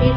30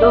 2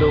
2,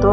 2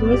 30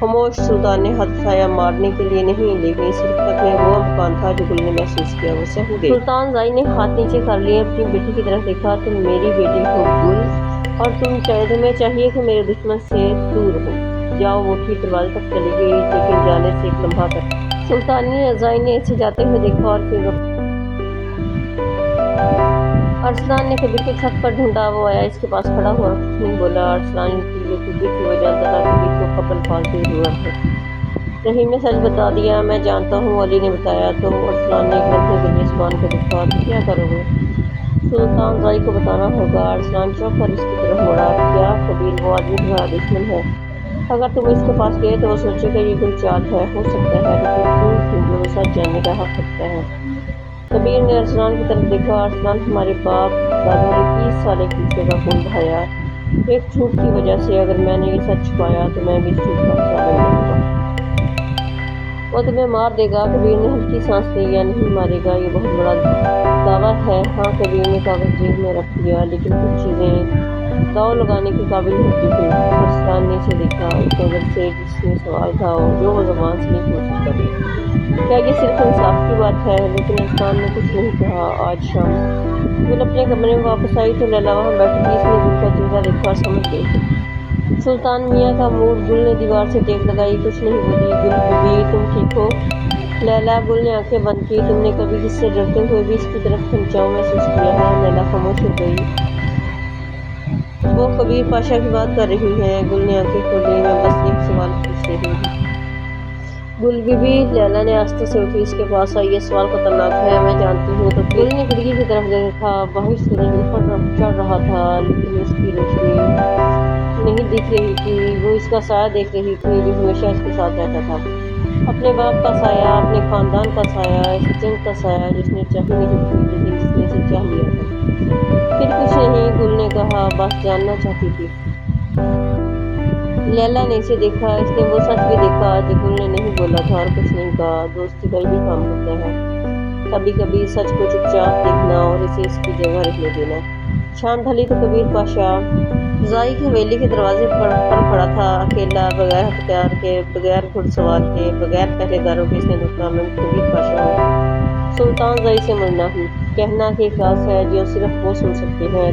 خاموش سلطان نے ہاتھ اٹھایا، مارنے کے لیے نہیں، لیکن اس حقیقت میں وہ مکان تھا جو گل نے محسوس کیا، وہ سہم گئی۔ سلطان زائی نے ہاتھ نیچے کر لیے، اپنی بیٹی کی طرف دیکھا۔ تم میری بیٹی ہو گل، اور تمہیں چاہیے کہ میرے دشمن سے دور ہو جاؤ۔ وہ اٹھی، دروازے تک چلی گئی، لیکن جانے سے ایک لمحہ تک سلطان زائی نے اسے جاتے ہوئے دیکھا اور پھر ارسلان نے کبیر کو چھت پر ڈھونڈا، وہ آیا، اس کے پاس کھڑا ہوا، کچھ نہیں بولا۔ ارسلان کی یہ خوبی تھی، وہ جانتا تھا کبیر کو قبل فالتو ضرورت ہے۔ رحیم نے سچ بتا دیا، میں جانتا ہوں، علی نے بتایا۔ تو ارسلان نے ایک لمحے کے لیے زبان کو دیکھا، تو کیا کرو گے؟ سلطان زائی کو بتانا ہوگا۔ ارسلان چونک کر اس کی طرف مڑا، کیا کبیر وہ آدمی تمہارا دشمن ہے؟ اگر تم اس کے پاس گئے تو وہ سوچے گا یہ کوئی چال ہے، ہو سکتا ہے، لیکن کیوں کیونکہ وہ سچ جاننے کا حق رکھتا ہے۔ کبیر نے ارسلان کی طرف دیکھا، ارسلان ہمارے باپ دادوں نے 30 سال ایک دوسرے کا خون بہایا، ایک جھوٹ کی وجہ سے۔ اگر میں نے یہ سچ چھپایا تو میں بھی اس جھوٹ کا حصہ بن جاؤں گا۔ وہ تمہیں مار دے گا۔ کبیر نے ہلکی سانس لی، یا نہیں مارے گا، یہ بہت بڑا دعویٰ ہے۔ ہاں، کبیر نے کاغذ جیب میں رکھ دیا، لیکن کچھ چیزیں داؤ لگانے کے قابل ہوتی ہیں۔ ارسلان نے اسے دیکھا، اس نظر سے جس میں سوال تھا اور جو وہ زبان سے نہیں پوچھ سکتا تھا۔ کیا یہ صرف انصاف کی بات ہے؟ لیکن ارسلان نے کچھ نہیں کہا۔ آج شام گل اپنے کمرے میں واپس آئی تو لیلا وہاں بیٹھی تھی۔ اس نے گل کا چہرہ دیکھا اور سمجھ گئی سلطان میاں کا موڈ۔ گل نے دیوار سے ٹیک لگائی، کچھ نہیں بولی۔ گل بیوی، تم ٹھیک ہو؟ لیلا۔ گل نے آنکھیں بند کی۔ تم نے کبھی کس سے ڈرتے ہوئے بھی اس کی طرف کھنچاؤ محسوس کیا ہے؟ لیلا خاموش ہو گئی۔ وہ کبیر پاشا کی بات کر رہی ہیں؟ گل نے آنکھیں کھولی۔ میں بس ایک سوال پوچھ رہی ہوں۔ گل بیوی، لیلا نے آہستہ سے اٹھی، اس کے پاس آئی، یہ سوال خطرناک ہے، میں جانتی ہوں۔ تو گل نے کھڑکی کی طرف دیکھا، باہر سورج اوپر چڑھ رہا تھا، لیکن اس کی روشنی نہیں دکھ رہی تھی۔ وہ اس کا سایہ دیکھ رہی تھی جو ہمیشہ اس کے ساتھ رہتا تھا، اپنے باپ کا سایہ، اپنے خاندان کا سایہ، اس جنگ کا سایہ جس نے چاہی نہیں تھی لیکن جس نے اسے چاہ لیا تھا۔ پھر کچھ نہیں، گل نے کہا، بس جاننا چاہتی تھی۔ لیلا نے اسے دیکھا، اس نے وہ سچ بھی دیکھا جو گل نے نہیں بولا تھا، اور کچھ نہیں کہا۔ دوستی کا یہی کام ہوتا ہے، کبھی کبھی سچ کو چپ چاپ دیکھنا اور اسے اس کی جگہ رہنے دینا۔ شام ڈھلی تو کبیر پاشا زائی کی حویلی کے دروازے پر کھڑا تھا، اکیلا، بغیر ہتھیار کے، بغیر گھڑ سوار کے، بغیر پہرے داروں کے۔ اس نے روکا، میں کبیر پاشا ہوں، سلطان زائی سے ملنا ہوں۔ کہنا کہ ایک راز ہے جو صرف وہ سن سکتے ہیں۔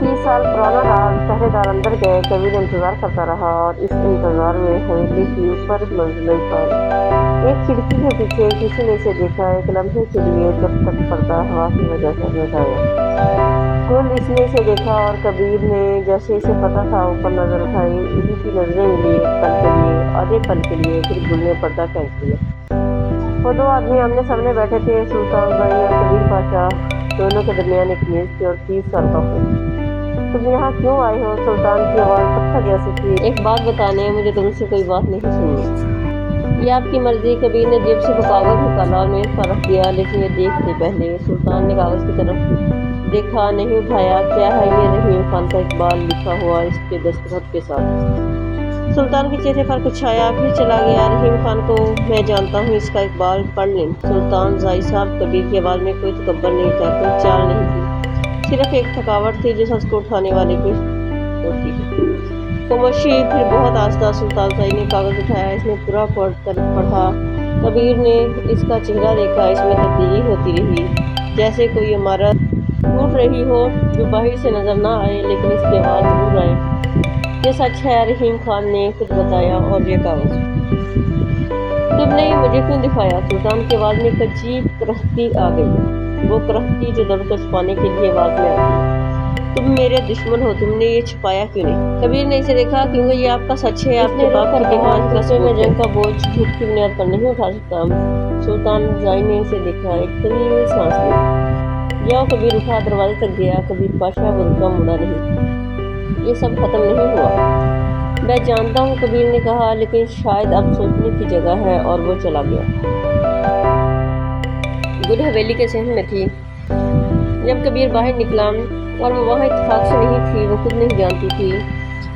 30 سال پرانا راز۔ پہرے دار اندر گئے، کبیر انتظار کرتا رہا، اور اس انتظار میں حویلی کی اوپر منزلیں پر ایک کھڑکی کے پیچھے کسی نے اسے دیکھا، ایک لمحے کے لیے، جب تک پردہ ہوا کی وجہ سے ہٹ آیا۔ گل، اس نے اسے دیکھا، اور کبیر نے، جیسے اسے پتہ تھا، اوپر نظر اٹھائی۔ انہی کی نظریں ملی، ایک پل کے لیے، آدھے پل کے لیے، پھر گل نے پردہ کھینچ لیا۔ وہ دو آدمی آمنے سامنے بیٹھے تھے، سلطان زائی اور کبیر پاشا، دونوں کے درمیان ایک میز تھی اور 30 سال کا خون۔ تم یہاں کیوں آئے ہو؟ سلطان کی آواز پتھر جیسی تھی۔ ایک بات بتانے، مجھے تم سے کوئی بات نہیں سننی۔ یہ آپ کی مرضی۔ کبیر نے جیب سے وہ کاغذ نکالا اور میز پر رکھ دیا، لیکن یہ دیکھ لے پہلے۔ سلطان نے کاغذ کی طرف دیکھا، نہیں اٹھایا۔ کیا ہے یہ؟ رحیم خان کا اقبال لکھا ہوا، اس کے دستخط کے ساتھ۔ سلطان کے چہرے پر کچھ آیا، پھر چلا گیا۔ رحیم خان کو میں جانتا ہوں، اس کا اقبال پڑھ لیں۔ سلطان زائی صاحب، کبیر کی آواز میں کوئی تکبر نہیں تھا، کوئی چال نہیں تھی، صرف ایک تھکاوٹ تھی جو سچ کو اٹھانے والے کی ہوتی ہے۔ خاموشی، پھر بہت آہستہ۔ سلطان زائی نے کاغذ اٹھایا، اس نے پورا پڑھا۔ کبیر نے اس کا چہرہ دیکھا، اس میں تبدیلی ہوتی رہی، جیسے کوئی عمارت ٹوٹ رہی ہو جو باہر سے نظر نہ آئے لیکن اس کی آواز ضرور آئے۔ یہ سچ ہے، رحیم خان نے خود بتایا، اور یہ کاغذ تم نے یہ مجھے کیوں دکھایا؟ سلطان کی آواز میں ایک عجیب کرہتی آ گئی، وہ کرہتی جو درد کو چھپانے کے لیے آواز میں آتی ہے۔ تم میرے دشمن ہو، تم نے یہ چھپایا کیوں نہیں؟ کبیر نے اسے دیکھا، کیونکہ یہ آپ کا سچ ہے، آپ کے باپ کی دیوان کا ثبوت ہے۔ میں جنگ کا بوجھ جھوٹ کی بنیاد پر نہیں اٹھا سکتا۔ سلطان زائی نے اسے دیکھا، ایک طویل سانس لی۔ جاؤ، کبیر اٹھا، دروازے تک گیا۔ کبیر پاشا، وہ رکا، مڑا نہیں۔ یہ سب ختم نہیں ہوا۔ میں جانتا ہوں، کبیر نے کہا، لیکن شاید اب سوچنے کی جگہ ہے، اور وہ چلا گیا۔ گل حویلی کے صحن میں تھی جب کبیر باہر نکلا، اور وہ وہاں اتفاق سے نہیں تھی۔ وہ خود نہیں جانتی تھی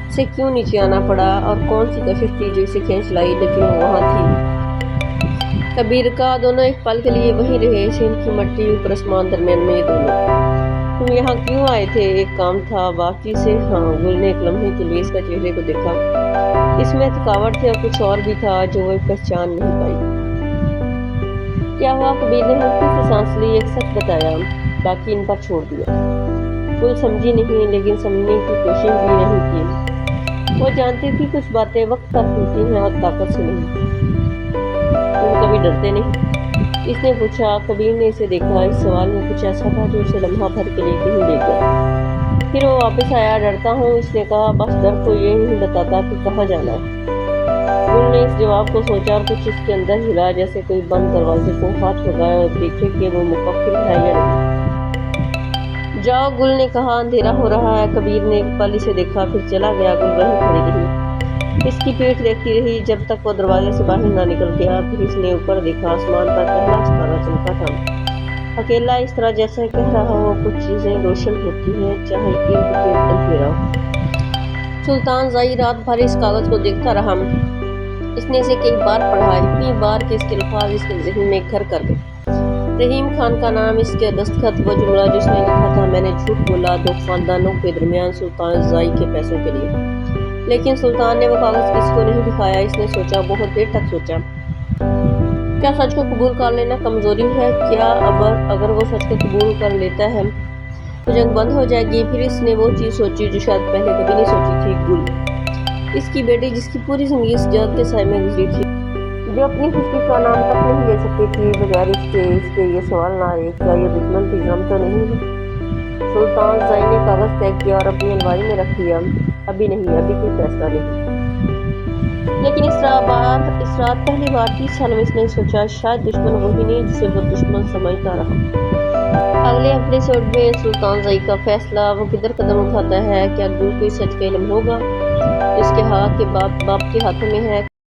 اسے کیوں نیچے آنا پڑا، اور کون سی کشش تھی جو اسے کھینچ لائی، لیکن وہ وہاں تھی۔ کبیر کا، دونوں ایک پل کے لیے وہیں رہے، صحن کی مٹی، اوپر آسمان، درمیان میں یہ دونوں۔ تم یہاں کیوں آئے تھے؟ ایک کام تھا، باقی سے؟ ہاں۔ گل نے ایک لمحے کے لیے اس کے چہرے کو دیکھا، اس میں تھکاوٹ تھی اور کچھ اور بھی تھا جو وہ پہچان نہیں پائی۔ کیا ہوا؟ کبیر نے ہلکی سی سانس لی۔ ایک سچ بتایا، باقی ان پر چھوڑ دیا۔ گل سمجھی نہیں، لیکن سمجھنے کی کوشش بھی نہیں کی۔ وہ جانتی تھی کچھ باتیں وقت پر کھلتی ہیں اور طاقت سے نہیں۔ تم کبھی ڈرتے نہیں؟ اس نے پوچھا۔ کبیر نے اسے دیکھا۔ اس سوال میں کچھ ایسا تھا جو اسے لمحہ بھر کے لیے کہیں لے گیا۔ پھر وہ واپس آیا۔ ڈرتا ہوں، اس نے کہا، بس ڈر تو یہ نہیں بتاتا کہ کہاں جانا ہے۔ گل نے اس جواب کو سوچا اور کچھ اس کے اندر ہلا، جیسے کوئی بند دروازے کو ہاتھ لگائے اور دیکھے کہ وہ مقفل ہے یا نہیں۔ جاؤ، گل نے کہا، اندھیرا ہو رہا ہے۔ کبیر نے ایک پل اسے دیکھا، پھر چلا گیا۔ گل وہیں کھڑی رہی، اس کی پیٹھ دیکھتی رہی جب تک وہ دروازے سے باہر نہ نکل گیا۔ پھر اس نے اوپر دیکھا۔ آسمان پر پہلا ستارہ چمکا تھا، اکیلا، اس طرح جیسے کہہ رہا ہو کچھ چیزیں روشن ہوتی ہیں چاہے ارد گرد اندھیرا ہو۔ سلطان زئی رات بھر اس کاغذ کو دیکھتا رہا۔ اس نے اسے کئی بار پڑھا، اتنی بار کہ اس کے الفاظ اس کے ذہن میں گھر کر گئے۔ رحیم خان کا نام، اس کے دستخط، وہ جملہ جس نے لکھا تھا، میں نے جھوٹ بولا 2 خاندانوں کے درمیان سلطان زئی کے پیسوں کے لیے۔ لیکن سلطان نے وہ کاغذ کسی کو نہیں دکھایا۔ اس نے سوچا، بہت دیر تک سوچا۔ کیا سچ کو قبول کر لینا کمزوری ہے؟ کیا اگر وہ سچ کو قبول کر لیتا ہے تو جنگ بند ہو جائے گی؟ پھر اس نے وہ چیز سوچی جو شاید پہلے کبھی نہیں سوچی تھی، گل، اس کی بیٹی جس کی پوری زندگی اس جگ کے سائے میں گزری تھی، جو اپنی خوشی کا نام تک نہیں لے سکتی تھی بغیر اس کے یہ سوال نہ آئے، کیا یہ دشمن کی غم تو نہیں ہے؟ سلطان زئی نے کاغذ طے کیا اور اپنی الماری میں رکھ دیا۔ ابھی نہیں، ابھی کوئی فیصلہ نہیں۔ لیکن اس رات پہلی بار 30 سال میں اس نے سوچا، شاید دشمن وہی نہیں جسے وہ دشمن سمجھتا رہا۔ اگلے ایپیسوڈ میں سلطان زئی کا فیصلہ، وہ کدھر قدم اٹھاتا ہے؟ کیا گل کو اس سچ کا علم ہوگا جو اس کے باپ کے ہاتھوں میں ہے؟